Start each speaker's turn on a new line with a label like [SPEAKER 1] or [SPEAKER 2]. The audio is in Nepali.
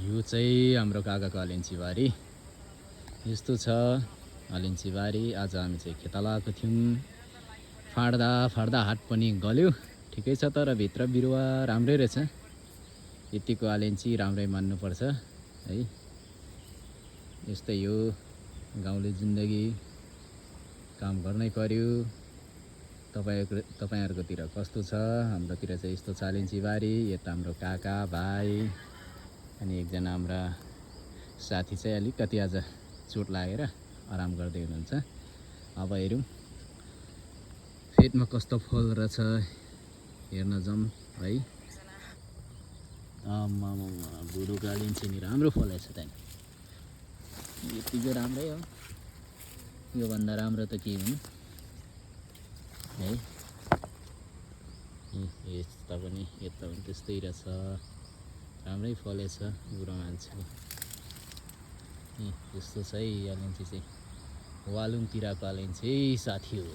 [SPEAKER 1] यो चाहिँ हाम्रो काकाको अलैँची बारी यस्तो छ। अलैँची बारी आज हामी चाहिँ खेताला आएको थियौँ। फाड्दा हात पनि गल्यो। ठिकै छ, तर भित्र बिरुवा राम्रै रहेछ। यतिको अलैँची राम्रै मान्नुपर्छ है। यस्तै हो गाउँले जिन्दगी, काम गर्नै पर्यो। तपाईहरुकोतिर कस्तो छ? हाम्रोतिर चाहिँ यस्तो छ अलैँची बारी। यता हाम्रो काका भाइ अनि एकजना हाम्रा साथी चाहिँ अलिकति आज चोट लागेर आराम गर्दै हुनुहुन्छ। अब हेरौँ फेदमा कस्तो फल रहेछ, हेर्न जाउँ है। बुढोको अलैँची नि राम्रो फलेछ त। यतिको राम्रै हो, योभन्दा राम्रो त के हुनु है। यता पनि त्यस्तै रहेछ, राम्रै फलेछ बुढो मान्छेले। यस्तो छ है अलैँची चाहिँ, वालुङतिरको अलैँची साथी हो।